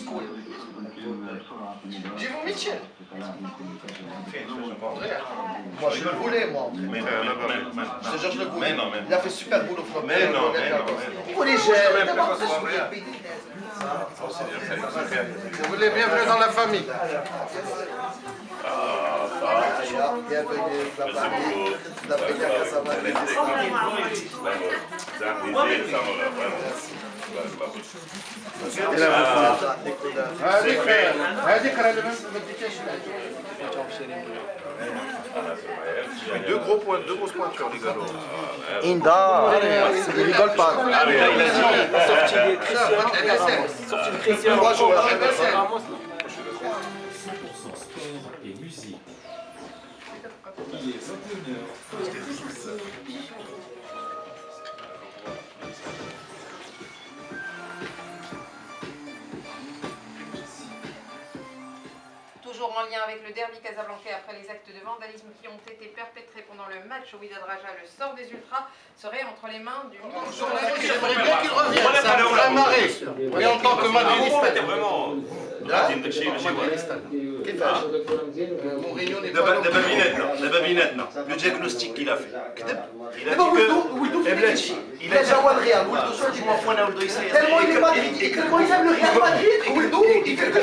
سكول جيبوا ميتشل Moi je le voulais moi. Ce genre je le voulais. Il a fait super boulot. Mais non. Pour les jeunes, vous voulez bienvenue dans la famille. Bienvenue dans la famille. d'Africa Deux gros points, deux grosses pointures, les gars. Inda, il rigole pas. Il a dit, sorti de Christian. 3 joueurs. Et musique. Il est 21h. Toujours en lien avec le derby casablancais après les actes de vandalisme qui ont été perpétrés pendant le match au Wydad Raja, le sort des Ultras serait entre les mains du ministre. J'aimerais bien qu'il revienne, ça me ferait marrer. Et en tant que madridiste, vraiment. Mourinho n'est pas دابا بيناتنا لو دياغنوستيك qu'il a fait il a dit que il a déjà le Real. Tellement il est Madrid, tellement il aime le Real Madrid. Il fait que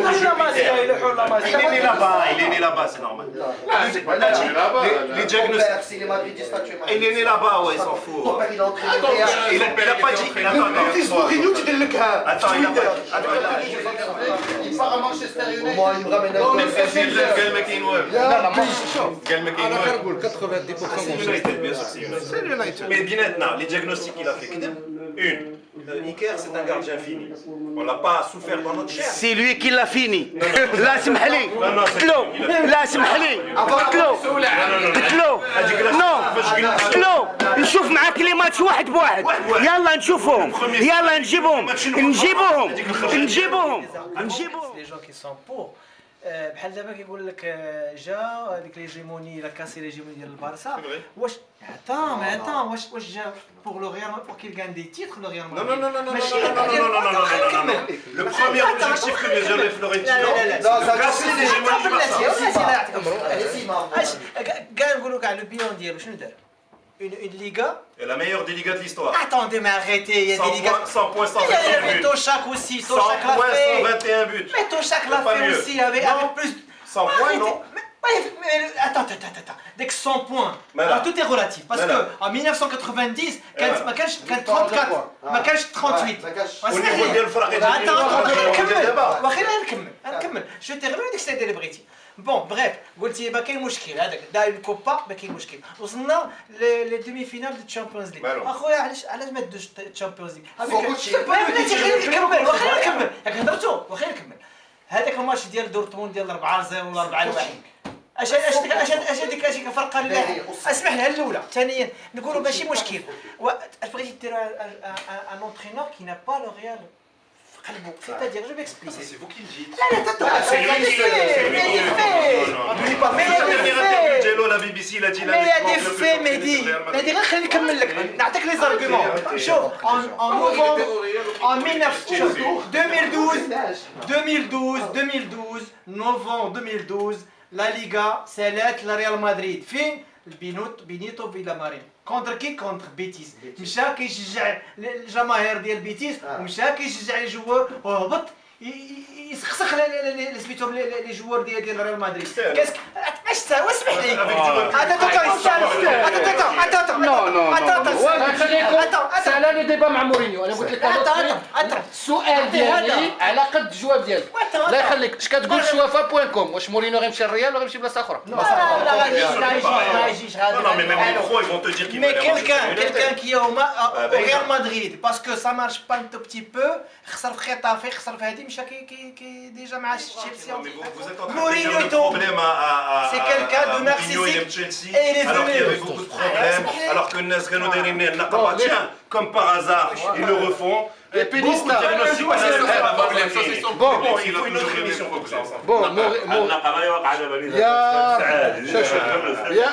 il est né là-bas, c'est normal. Les diagnostics. Il est madridiste actuellement. Il est né là-bas, ouais, il s'en fout. Ton père il a entraîné le Real. Il a pas dit. Le fils Mourinho tu le cas. Attends, il a pas Il part à Manchester United. Moi il me ramène un قال ما كاين والو قال ما كاين والو 90% c'est United. Mais بيناتنا les diagnostics qu'il a fait كذب une Iker c'est un gardien fini. On l'a pas souffert dans notre chair. C'est lui qui l'a fini. لا اسمح لي قلت له لا اسمح لي قلت له نو نشوف معاك لي ماتش واحد بواحد يلا نشوفهم يلا نجيبهم Les gens qui sont pour بحال دابا كيقول لك جا هذيك ليجيموني لا كاسي ليجيموني ديال البارسا واش واش جا بور لو ريال pour qu'il gagne des titres le Real Madrid. Non. Le premier objectif que les hommes Florentino, casser l'hégémonie du Barça. كاع نقولوا كاع لو بيون ديالو شنو دار؟ Une Liga. Et la meilleure des ligas de l'histoire. Attendez, mais arrêtez, il y a des ligas. 100 points, 121 buts. buts. Toshak aussi, 100 points, 121 buts. Mais Toshak l'a fait aussi avec plus. 100 points, non? Mais attends. Dès que 100 points, alors tout est relatif. Parce que en 1990, ما كانش 34, ما كانش 38. ونيفو ديال الفرق نكمل. جو تيغلو ديك السيد اللي بغيتي. بون بريف قلتي ما كاين مشكل هذاك داير الكوبا ما كاين مشكل وصلنا لي دومي فينال دو تشامبيونز ليغ اخويا علاش ما دوش تشامبيونز ليغ واخا نكمل ياك هضرتو واخا نكمل هذاك الماتش ديال دورتموند ديال 4-0 ولا 4-1 اش ديك فرقه لله اسمح لها الاولى ثانيا نقولوا ماشي مشكل بغيتي ديروا ان اونترينور كي نا با لو ريال c'est-à-dire, je m'explique. C'est vous qui le dites. C'est lui qui le dit. Mais il y a des faits, Mehdi. Mehdi, خليني نكمل لك. نعطيك les arguments. شوف, en novembre, en 2012, novembre 2012, la Liga, c'est le Real Madrid. فين؟ بينيتو فيلامارين. كونتر كي كونتر بيتيس مشى كيشجع الجماهير ديال بيتيس ومشى كيشجع لي جوار وهبط يسخسخ سميتهم لي جوار ديال ريال مدريد كاسك اش ساوى اسمح لي سالا لي ديبا مع مورينيو انا قلت لك السؤال ديالي على قد الجواب ديالك الله يخليك اش كتقول شوافه بوان كوم واش مورينيو غيمشي للريال ولا غيمشي لبلاصه اخرى لا ما يجيش mais quelqu'un qui est au Real Madrid parce que ça marche pas un tout petit peu خسر في خطافي خسر في هذه مشى كي ديجا مع تشيلسي مورينيو c'est quelqu'un de narcissique et il est alors qu'il y avait beaucoup de problèmes alors que الناس كانوا دايرين النقابه tiens comme par hasard ils le refont les pénistas bon il faut une autre émission pour ça bon يا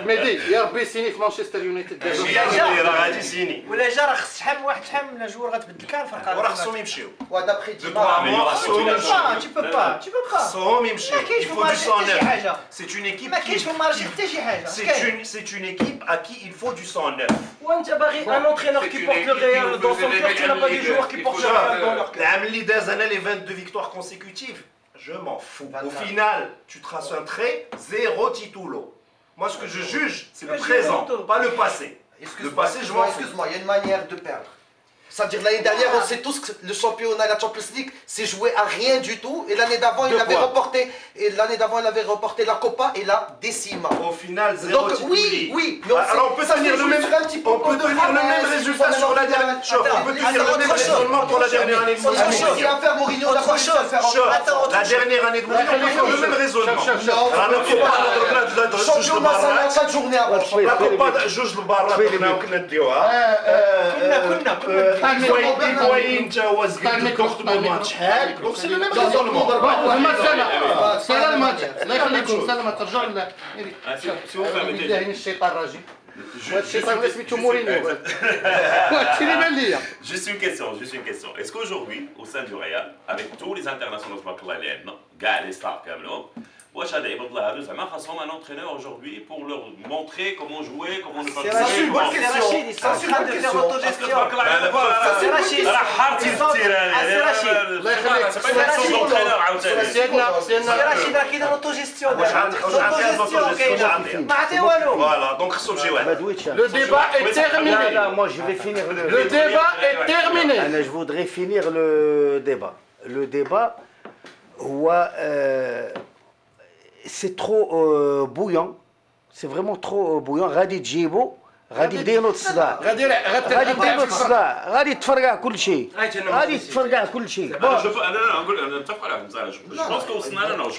مهدي يا ربي سيني في مانشستر يونايتد راه غادي فهمتيني ولا جا راه خص شحال من واحد شحال من جوار غتبدل كاع الفرق. وراه خصهم يمشيو ودابخي دو ديما توا موا خصهم يمشيو tu peux pas. خصهم يمشيو ما كاينش في il faut du المارشي sang حتى شي neuf حاجه. c'est une équipe ما كاينش في المارشي حتى شي حاجه. c'est une équipe à qui il faut du sang neuf وانت باغي ان entraîneur qui porte le Real dans son cœur, tu n'as pas des joueurs qui portent le Real dans leur cœur. العام اللي داز انا les 22 victoires consécutives je m'en fous au final tu traces un trait zéro titulo moi ce que je juge c'est le présent pas le passé le passé je m'en fous Excuse-moi, il y a une manière de perdre. C'est-à-dire l'année dernière, on sait tous que le championnat et la Champions League s'est joué à rien du tout. Et l'année d'avant, il avait reporté. Et l'année d'avant, il avait reporté la Copa et la Décima. au final zéro Donc tituli oui, mais alors on peut tenir le même résultat sur la dernière on peut tenir le même raisonnement pour la dernière année de Il Mourinho a fait Mourinho d'abord, il va faire la dernière année de Mourinho on peut faire le même raisonnement انا كوبا championnat, ça 4 journées avant. لا كوبا جوج لبرا كنا نديوها بوينت هو زقد كنخدموا الماتش شحال دونك سي لو ميم ريزونمون سلام الماتش الله يخليكم سلام ترجعوا لله بالله الشيطان الرجيم وهذا الشيطان اللي سميتو مورينيو هادشي اللي بان ليا. Juste une question. Est-ce qu'aujourd'hui, au sein du Real, avec tous les internationaux اللي عندنا, كاع les stars كاملهم, واش هاد عباد الله هادو زعما خاصهم un entraîneur aujourd'hui pour leur montrer comment jouer, comment ne pas C'est Rachid, ils sont en train de faire autogestion. C'est Rachid. راه حارتي التيران C'est Rachid. الله يخليك c'est pas une question d'entraîneur عاوتاني سيدنا C'est Rachid راه كاين autogestion. واش عندي كاينه ما عطيه والو. فوالا دونك خصهم شي واحد Le débat est terminé. Là, moi je vais finir Le débat est terminé. Je voudrais finir le débat. Le débat, c'est trop bouillant. C'est vraiment trop bouillant. غادي تجيبو غادي ديروا الصداع. غادي ديروا الصداع. غادي تفرقع كل شيء. غادي تفرقع كل شيء. انا نقول انا نتفق معاكم بصراحه جو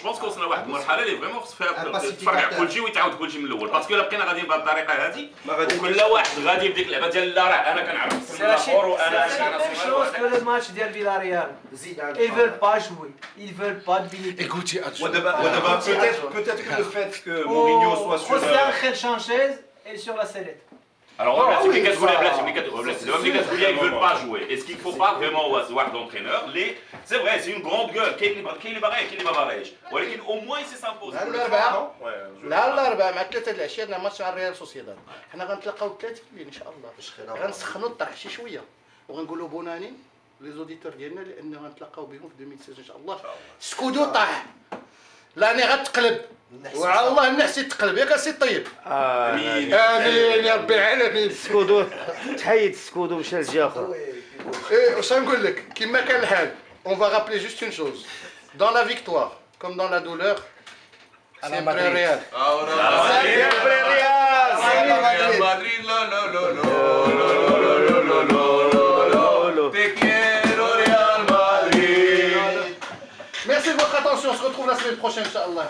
بونس كوصلنا لواحد المرحله اللي فريمون خص فيها تفرقع كل شيء ويتعاود كل شيء من الاول باسكو الا بقينا غاديين بهذه الطريقه هذه وكل واحد غادي بديك اللعبه ديال لا راه انا كنعرف الاخر وانا chose que le match ديال Villarreal. Ils veulent pas jouer. Ils veulent pas de Benitez. Écoutez, ودابا peut-être que le fait que Mourinho soit sur José Ángel Sánchez est sur la sellette. Alors, ملي كتقول يا بلاتي ملي كتقول ils veulent pas jouer. Est-ce qu'il faut pas vraiment واحد d'entraîneur c'est vrai, c'est une grande gueule. كاين اللي باغي كاين اللي ما باغيش. ولكن au moins il s'impose. نهار الاربعاء مع 3 العشيه عندنا ماتش مع الريال سوسيداد. حنا غنتلاقاو 3 الليل ان شاء الله. غنسخنوا الطرح شي شويه وغنقولوا بوناني لي زوديتور ديالنا لان غنتلاقاو بهم في 2016 ان شاء الله. سكودو طاح. لاني غتقلب. وعلى الله النحس يتقلب ياك سي طيب. امين يا رب العالمين. سكودو تحيد سكودو مشى لجهه اخرى. واش غنقول لك كما كان الحال on va rappeler juste une chose dans la victoire comme dans la douleur siempre Real. Siempre Real. Madrid lo te quiero Real Madrid. Merci de votre attention, on se retrouve la semaine prochaine, Inch'Allah.